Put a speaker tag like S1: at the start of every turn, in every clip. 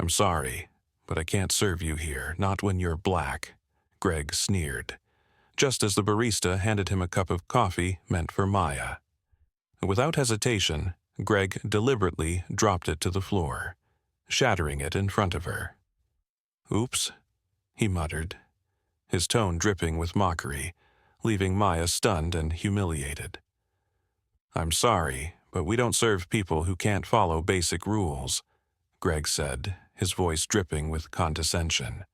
S1: I'm sorry, but I can't serve you here, not when you're black, Greg sneered, just as the barista handed him a cup of coffee meant for Maya. Without hesitation, Greg deliberately dropped it to the floor, shattering it in front of her. "Oops," he muttered, his tone dripping with mockery, leaving Maya stunned and humiliated. "I'm sorry, but we don't serve people who can't follow basic rules," Greg said, his voice dripping with condescension.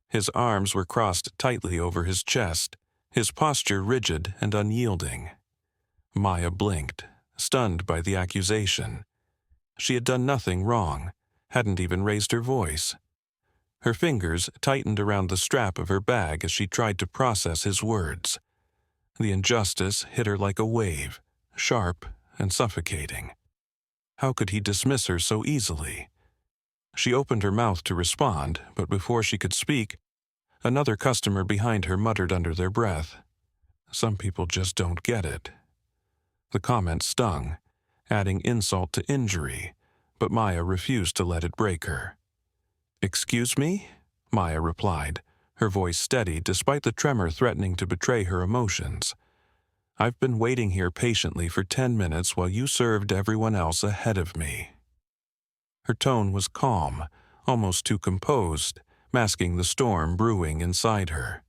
S1: His arms were crossed tightly over his chest, his posture rigid and unyielding. Maya blinked, stunned by the accusation. She had done nothing wrong, hadn't even raised her voice. Her fingers tightened around the strap of her bag as she tried to process his words. The injustice hit her like a wave, sharp and suffocating. How could he dismiss her so easily? She opened her mouth to respond, but before she could speak, another customer behind her muttered under their breath, "Some people just don't get it." The comment stung, adding insult to injury, but Maya refused to let it break her. "Excuse me?" Maya replied, her voice steady despite the tremor threatening to betray her emotions. "I've been waiting here patiently for 10 minutes while you served everyone else ahead of me." Her tone was calm, almost too composed, masking the storm brewing inside her.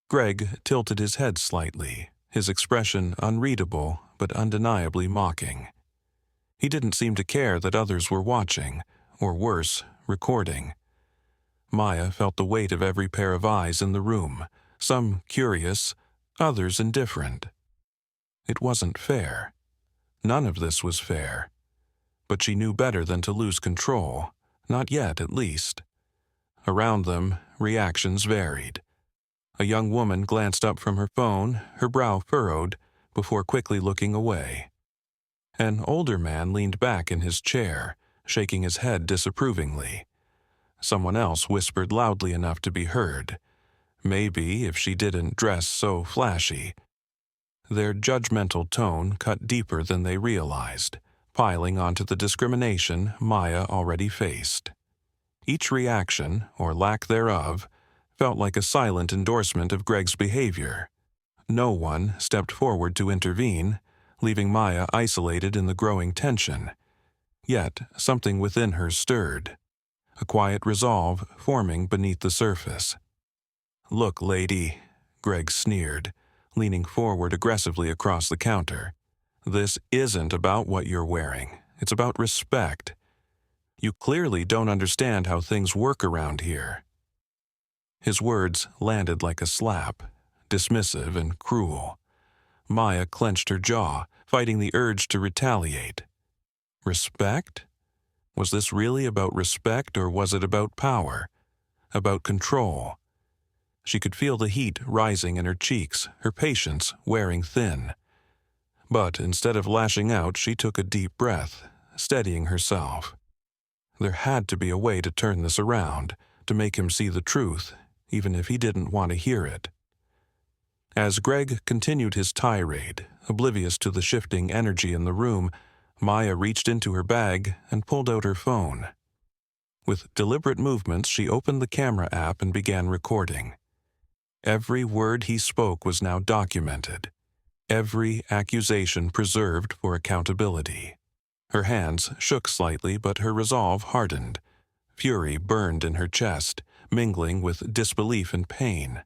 S1: Greg tilted his head slightly, his expression unreadable but undeniably mocking. He didn't seem to care that others were watching, or worse, recording. Maya felt the weight of every pair of eyes in the room, some curious, others indifferent. It wasn't fair. None of this was fair. But she knew better than to lose control, not yet at least. Around them, reactions varied. A young woman glanced up from her phone, her brow furrowed, before quickly looking away. An older man leaned back in his chair, shaking his head disapprovingly. Someone else whispered loudly enough to be heard. Maybe if she didn't dress so flashy. Their judgmental tone cut deeper than they realized, piling onto the discrimination Maya already faced. Each reaction, or lack thereof, felt like a silent endorsement of Greg's behavior. No one stepped forward to intervene, leaving Maya isolated in the growing tension. Yet something within her stirred, a quiet resolve forming beneath the surface. "Look, lady," Greg sneered, leaning forward aggressively across the counter. "This isn't about what you're wearing. It's about respect. You clearly don't understand how things work around here." His words landed like a slap, dismissive and cruel. Maya clenched her jaw, fighting the urge to retaliate. Respect? Was this really about respect, or was it about power? About control? She could feel the heat rising in her cheeks, her patience wearing thin. But instead of lashing out, she took a deep breath, steadying herself. There had to be a way to turn this around, to make him see the truth, even if he didn't want to hear it. As Greg continued his tirade, oblivious to the shifting energy in the room, Maya reached into her bag and pulled out her phone. With deliberate movements, she opened the camera app and began recording. Every word he spoke was now documented, every accusation preserved for accountability. Her hands shook slightly, but her resolve hardened. Fury burned in her chest, mingling with disbelief and pain.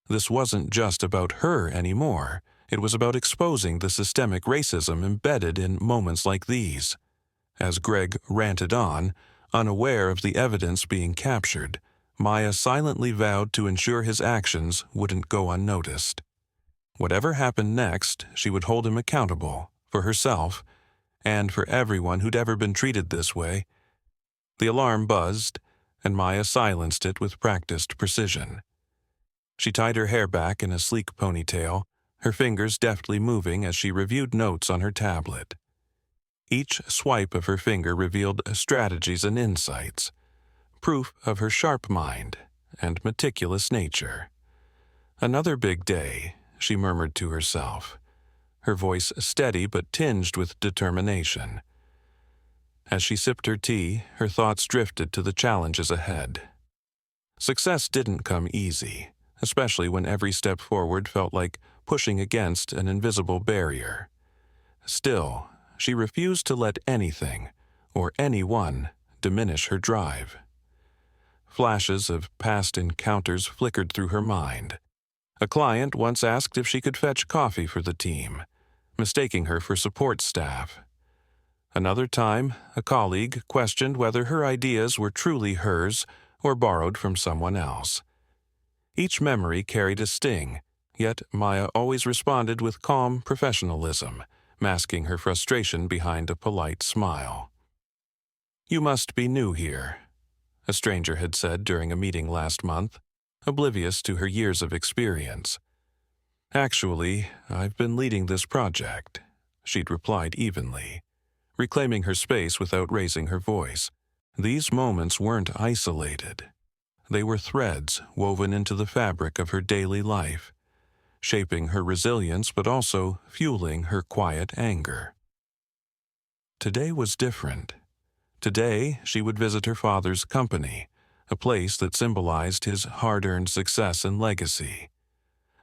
S1: This wasn't just about her anymore. It was about exposing the systemic racism embedded in moments like these. As Greg ranted on, unaware of the evidence being captured, Maya silently vowed to ensure his actions wouldn't go unnoticed. Whatever happened next, she would hold him accountable, for herself, and for everyone who'd ever been treated this way. The alarm buzzed, and Maya silenced it with practiced precision. She tied her hair back in a sleek ponytail, her fingers deftly moving as she reviewed notes on her tablet. Each swipe of her finger revealed strategies and insights, proof of her sharp mind and meticulous nature. "Another big day," she murmured to herself, her voice steady but tinged with determination. As she sipped her tea, her thoughts drifted to the challenges ahead. Success didn't come easy, especially when every step forward felt like pushing against an invisible barrier. Still, she refused to let anything, or anyone, diminish her drive. Flashes of past encounters flickered through her mind. A client once asked if she could fetch coffee for the team, mistaking her for support staff. Another time, a colleague questioned whether her ideas were truly hers or borrowed from someone else. Each memory carried a sting, yet Maya always responded with calm professionalism, masking her frustration behind a polite smile. "You must be new here," a stranger had said during a meeting last month, oblivious to her years of experience. "Actually, I've been leading this project," she'd replied evenly, reclaiming her space without raising her voice. These moments weren't isolated. They were threads woven into the fabric of her daily life, shaping her resilience but also fueling her quiet anger. Today was different. Today, she would visit her father's company, a place that symbolized his hard-earned success and legacy.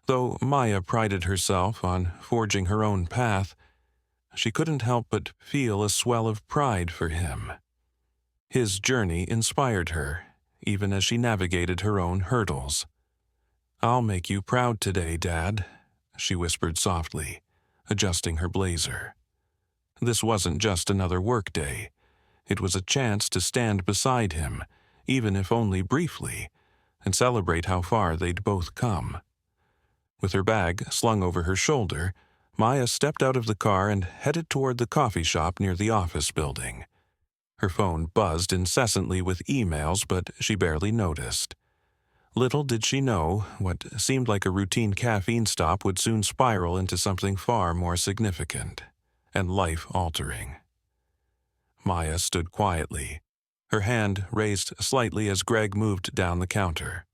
S1: Though Maya prided herself on forging her own path, she couldn't help but feel a swell of pride for him. His journey inspired her, even as she navigated her own hurdles. "I'll make you proud today, Dad," she whispered softly, adjusting her blazer. This wasn't just another workday. It was a chance to stand beside him, even if only briefly, and celebrate how far they'd both come. With her bag slung over her shoulder, Maya stepped out of the car and headed toward the coffee shop near the office building. Her phone buzzed incessantly with emails, but she barely noticed. Little did she know, what seemed like a routine caffeine stop would soon spiral into something far more significant and life-altering. Maya stood quietly, her hand raised slightly as Greg moved down the counter.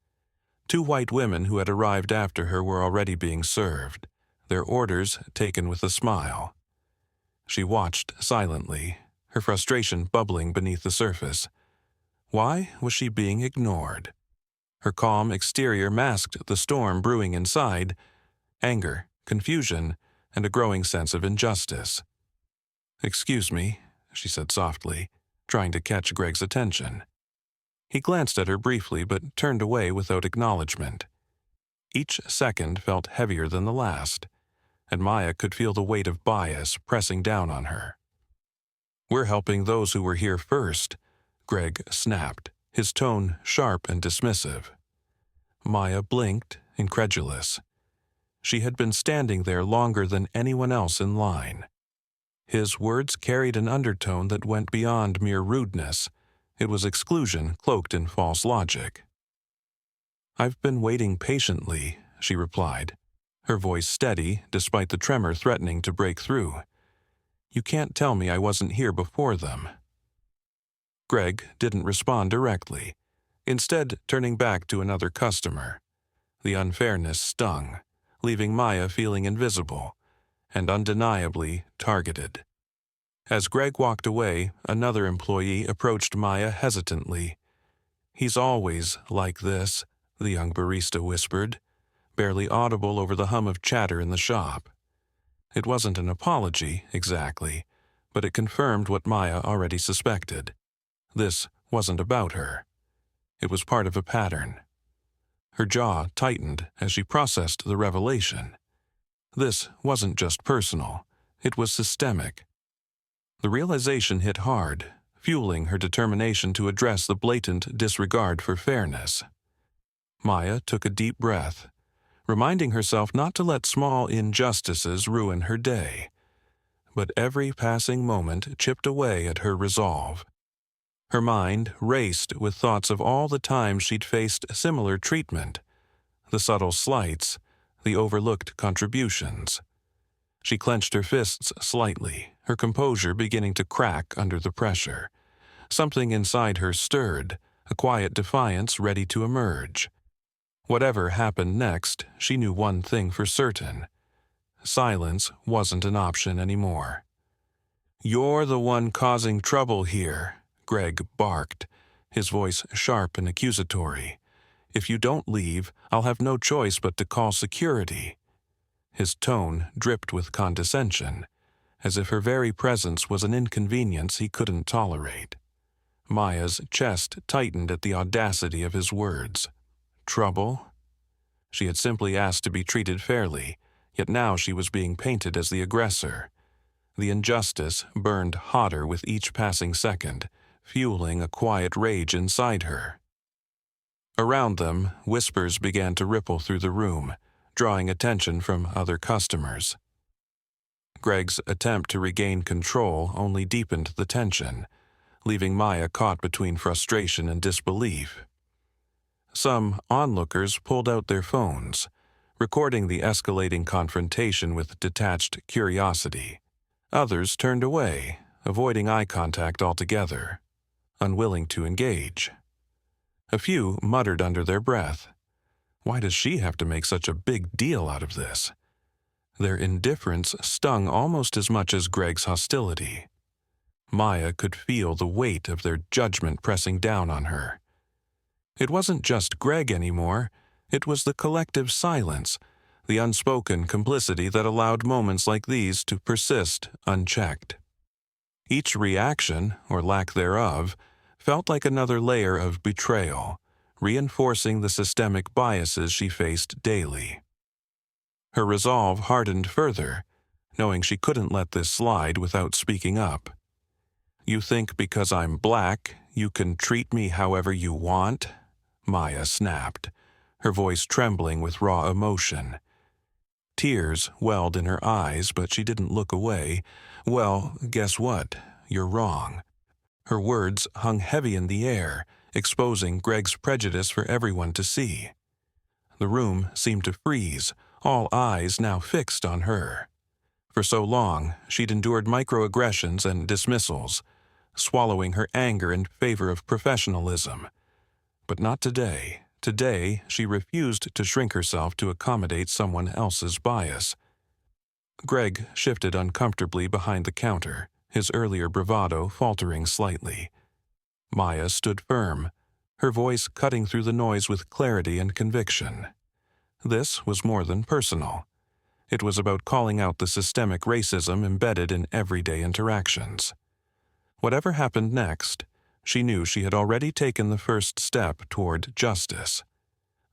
S1: Two white women who had arrived after her were already being served, their orders taken with a smile. She watched silently, her frustration bubbling beneath the surface. Why was she being ignored? Her calm exterior masked the storm brewing inside: anger, confusion, and a growing sense of injustice. "Excuse me," she said softly, trying to catch Greg's attention. He glanced at her briefly but turned away without acknowledgement. Each second felt heavier than the last, and Maya could feel the weight of bias pressing down on her. "We're helping those who were here first," Greg snapped, his tone sharp and dismissive. Maya blinked, incredulous. She had been standing there longer than anyone else in line. His words carried an undertone that went beyond mere rudeness. It was exclusion cloaked in false logic. "I've been waiting patiently," she replied, her voice steady despite the tremor threatening to break through. "You can't tell me I wasn't here before them." Greg didn't respond directly, instead turning back to another customer. The unfairness stung, leaving Maya feeling invisible and undeniably targeted. As Greg walked away, another employee approached Maya hesitantly. "He's always like this," the young barista whispered, barely audible over the hum of chatter in the shop. It wasn't an apology, exactly, but it confirmed what Maya already suspected. This wasn't about her. It was part of a pattern. Her jaw tightened as she processed the revelation. This wasn't just personal, it was systemic. The realization hit hard, fueling her determination to address the blatant disregard for fairness. Maya took a deep breath, reminding herself not to let small injustices ruin her day. But every passing moment chipped away at her resolve. Her mind raced with thoughts of all the times she'd faced similar treatment, the subtle slights, the overlooked contributions. She clenched her fists slightly, her composure beginning to crack under the pressure. Something inside her stirred, a quiet defiance ready to emerge. Whatever happened next, she knew one thing for certain. Silence wasn't an option anymore. "You're the one causing trouble here," Greg barked, his voice sharp and accusatory. "If you don't leave, I'll have no choice but to call security." His tone dripped with condescension, as if her very presence was an inconvenience he couldn't tolerate. Maya's chest tightened at the audacity of his words. Trouble? She had simply asked to be treated fairly, yet now she was being painted as the aggressor. The injustice burned hotter with each passing second, fueling a quiet rage inside her. Around them, whispers began to ripple through the room, drawing attention from other customers. Greg's attempt to regain control only deepened the tension, leaving Maya caught between frustration and disbelief. Some onlookers pulled out their phones, recording the escalating confrontation with detached curiosity. Others turned away, avoiding eye contact altogether, unwilling to engage. A few muttered under their breath, "Why does she have to make such a big deal out of this?" Their indifference stung almost as much as Greg's hostility. Maya could feel the weight of their judgment pressing down on her. It wasn't just Greg anymore, it was the collective silence, the unspoken complicity that allowed moments like these to persist unchecked. Each reaction, or lack thereof, felt like another layer of betrayal, reinforcing the systemic biases she faced daily. Her resolve hardened further, knowing she couldn't let this slide without speaking up. "You think because I'm black, you can treat me however you want?" Maya snapped, her voice trembling with raw emotion. Tears welled in her eyes, but she didn't look away. "Well, guess what? You're wrong." Her words hung heavy in the air, exposing Greg's prejudice for everyone to see. The room seemed to freeze, all eyes now fixed on her. For so long, she'd endured microaggressions and dismissals, swallowing her anger in favor of professionalism. But not today. Today, she refused to shrink herself to accommodate someone else's bias. Greg shifted uncomfortably behind the counter, his earlier bravado faltering slightly. Maya stood firm, her voice cutting through the noise with clarity and conviction. This was more than personal. It was about calling out the systemic racism embedded in everyday interactions. Whatever happened next, she knew she had already taken the first step toward justice.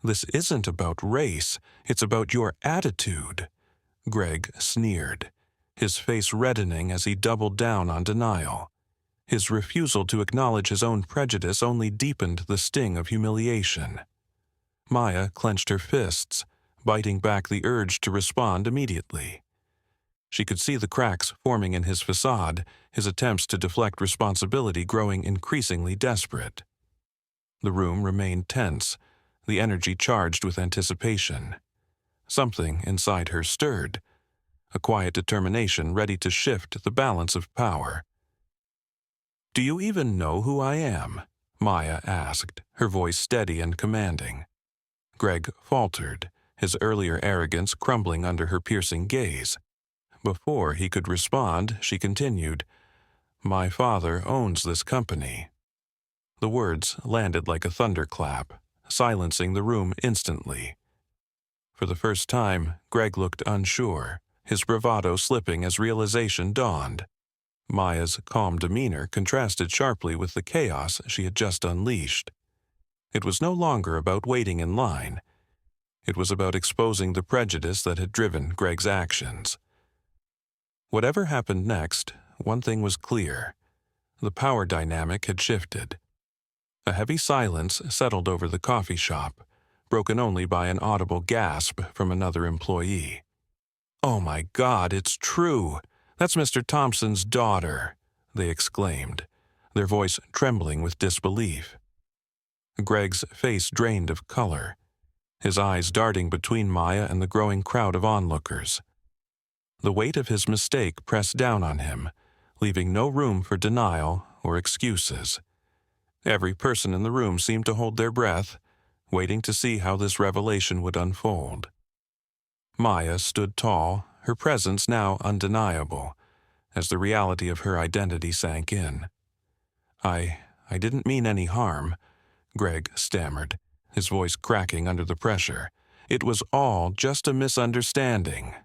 S1: "This isn't about race, it's about your attitude," Greg sneered, his face reddening as he doubled down on denial. His refusal to acknowledge his own prejudice only deepened the sting of humiliation. Maya clenched her fists, biting back the urge to respond immediately. She could see the cracks forming in his facade, his attempts to deflect responsibility growing increasingly desperate. The room remained tense, the energy charged with anticipation. Something inside her stirred, a quiet determination ready to shift the balance of power. "Do you even know who I am?" Maya asked, her voice steady and commanding. Greg faltered, his earlier arrogance crumbling under her piercing gaze. Before he could respond, she continued, "My father owns this company." The words landed like a thunderclap, silencing the room instantly. For the first time, Greg looked unsure, his bravado slipping as realization dawned. Maya's calm demeanor contrasted sharply with the chaos she had just unleashed. It was no longer about waiting in line. It was about exposing the prejudice that had driven Greg's actions. Whatever happened next, one thing was clear. The power dynamic had shifted. A heavy silence settled over the coffee shop, broken only by an audible gasp from another employee. "Oh my God, it's true! That's Mr. Thompson's daughter!" they exclaimed, their voice trembling with disbelief. Greg's face drained of color, his eyes darting between Maya and the growing crowd of onlookers. The weight of his mistake pressed down on him, leaving no room for denial or excuses. Every person in the room seemed to hold their breath, waiting to see how this revelation would unfold. Maya stood tall, her presence now undeniable, as the reality of her identity sank in. I didn't mean any harm," Greg stammered, his voice cracking under the pressure. "It was all just a misunderstanding."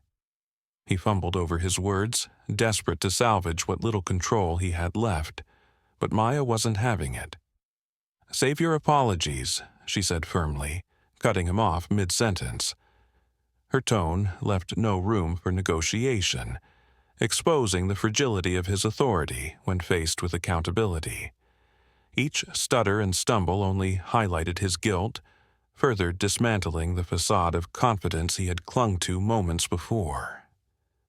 S1: He fumbled over his words, desperate to salvage what little control he had left, but Maya wasn't having it. "Save your apologies," she said firmly, cutting him off mid-sentence. Her tone left no room for negotiation, exposing the fragility of his authority when faced with accountability. Each stutter and stumble only highlighted his guilt, further dismantling the facade of confidence he had clung to moments before.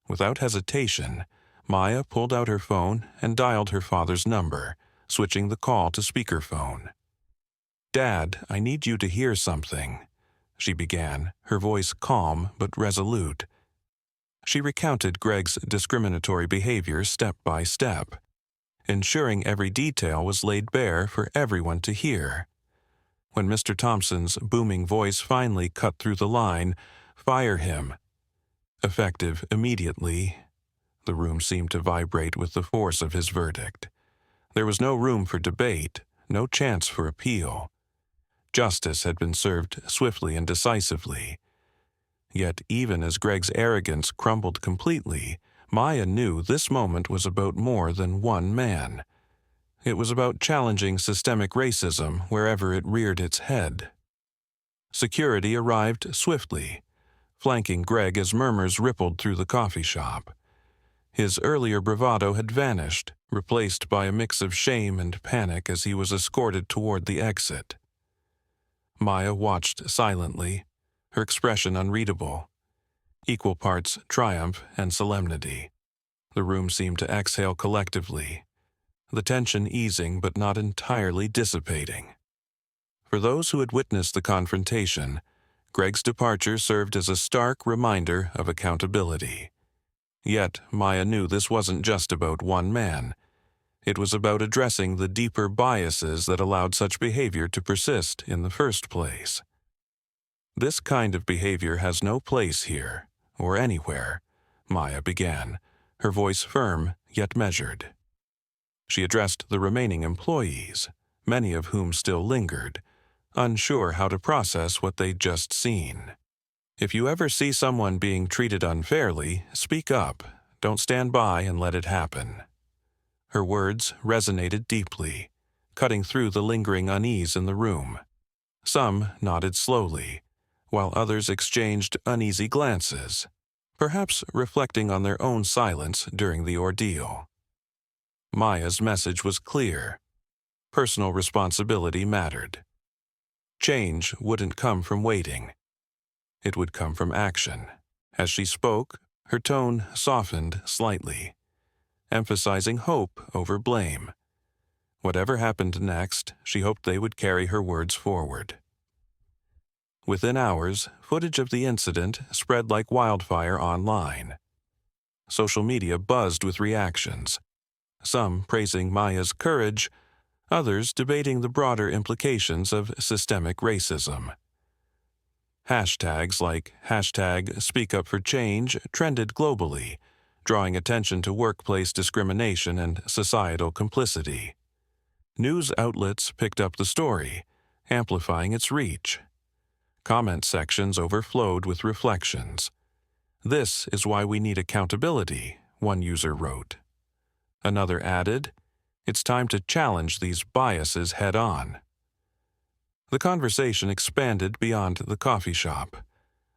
S1: Without hesitation, Maya pulled out her phone and dialed her father's number, switching the call to speakerphone. "Dad, I need you to hear something," she began, her voice calm but resolute. She recounted Greg's discriminatory behavior step by step, ensuring every detail was laid bare for everyone to hear. When Mr. Thompson's booming voice finally cut through the line, "Fire him," effective immediately, the room seemed to vibrate with the force of his verdict. There was no room for debate, no chance for appeal. Justice had been served swiftly and decisively. Yet even as Greg's arrogance crumbled completely, Maya knew this moment was about more than one man. It was about challenging systemic racism wherever it reared its head. Security arrived swiftly, flanking Greg as murmurs rippled through the coffee shop. His earlier bravado had vanished, replaced by a mix of shame and panic as he was escorted toward the exit. Maya watched silently, her expression unreadable, equal parts triumph and solemnity. The room seemed to exhale collectively, the tension easing but not entirely dissipating. For those who had witnessed the confrontation, Greg's departure served as a stark reminder of accountability. Yet Maya knew this wasn't just about one man. It was about addressing the deeper biases that allowed such behavior to persist in the first place. "This kind of behavior has no place here, or anywhere," Maya began, her voice firm yet measured. She addressed the remaining employees, many of whom still lingered, unsure how to process what they'd just seen. "If you ever see someone being treated unfairly, speak up. Don't stand by and let it happen." Her words resonated deeply, cutting through the lingering unease in the room. Some nodded slowly, while others exchanged uneasy glances, perhaps reflecting on their own silence during the ordeal. Maya's message was clear. Personal responsibility mattered. Change wouldn't come from waiting. It would come from action. As she spoke, her tone softened slightly, emphasizing hope over blame. Whatever happened next, she hoped they would carry her words forward. Within hours, footage of the incident spread like wildfire online. Social media buzzed with reactions, some praising Maya's courage, others debating the broader implications of systemic racism. Hashtags like #SpeakUpForChange trended globally, drawing attention to workplace discrimination and societal complicity. News outlets picked up the story, amplifying its reach. Comment sections overflowed with reflections. "This is why we need accountability," one user wrote. Another added, "It's time to challenge these biases head-on." The conversation expanded beyond the coffee shop,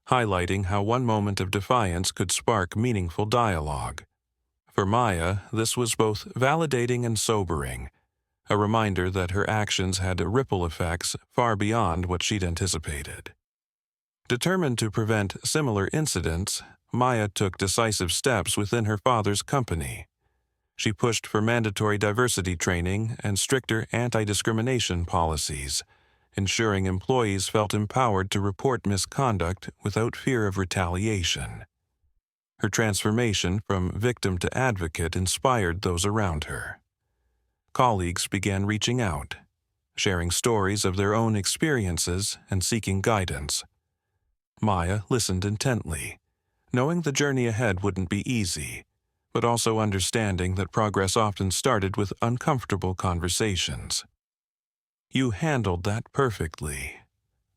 S1: highlighting how one moment of defiance could spark meaningful dialogue. For Maya, this was both validating and sobering, a reminder that her actions had ripple effects far beyond what she'd anticipated. Determined to prevent similar incidents, Maya took decisive steps within her father's company. She pushed for mandatory diversity training and stricter anti-discrimination policies, ensuring employees felt empowered to report misconduct without fear of retaliation. Her transformation from victim to advocate inspired those around her. Colleagues began reaching out, sharing stories of their own experiences and seeking guidance. Maya listened intently, knowing the journey ahead wouldn't be easy, but also understanding that progress often started with uncomfortable conversations. "You handled that perfectly,"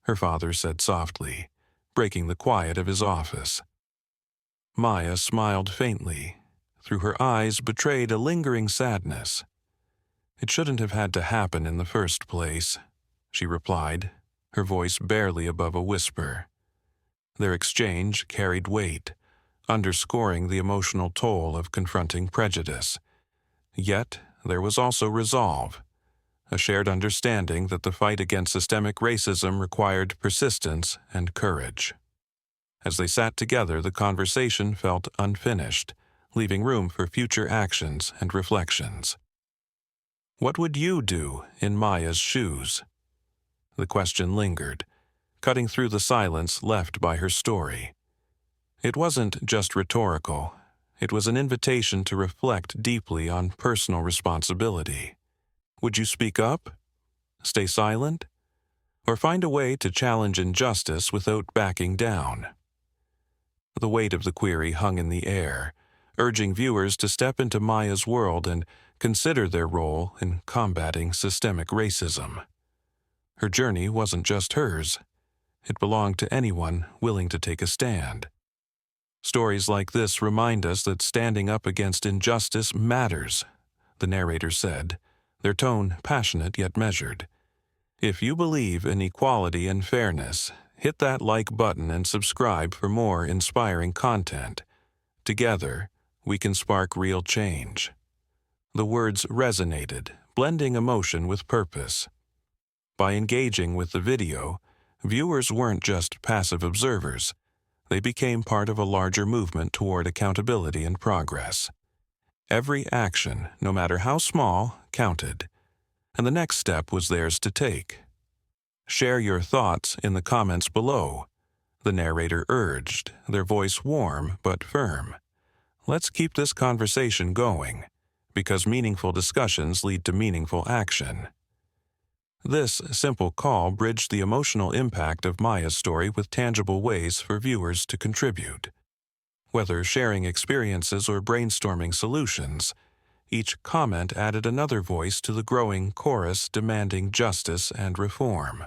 S1: her father said softly, breaking the quiet of his office. Maya smiled faintly. Through her eyes betrayed a lingering sadness. "It shouldn't have had to happen in the first place," she replied, her voice barely above a whisper. Their exchange carried weight, underscoring the emotional toll of confronting prejudice. Yet there was also resolve, a shared understanding that the fight against systemic racism required persistence and courage. As they sat together, the conversation felt unfinished, leaving room for future actions and reflections. What would you do in Maya's shoes? The question lingered, cutting through the silence left by her story. It wasn't just rhetorical. It was an invitation to reflect deeply on personal responsibility. Would you speak up? Stay silent? Or find a way to challenge injustice without backing down? The weight of the query hung in the air, urging viewers to step into Maya's world and consider their role in combating systemic racism. Her journey wasn't just hers. It belonged to anyone willing to take a stand. Stories like this remind us that standing up against injustice matters, the narrator said, their tone passionate yet measured. If you believe in equality and fairness, hit that like button and subscribe for more inspiring content. Together, we can spark real change. The words resonated, blending emotion with purpose. By engaging with the video, viewers weren't just passive observers. They became part of a larger movement toward accountability and progress. Every action, no matter how small, counted, and the next step was theirs to take. Share your thoughts in the comments below, the narrator urged, their voice warm but firm. Let's keep this conversation going, because meaningful discussions lead to meaningful action. This simple call bridged the emotional impact of Maya's story with tangible ways for viewers to contribute. Whether sharing experiences or brainstorming solutions, each comment added another voice to the growing chorus demanding justice and reform.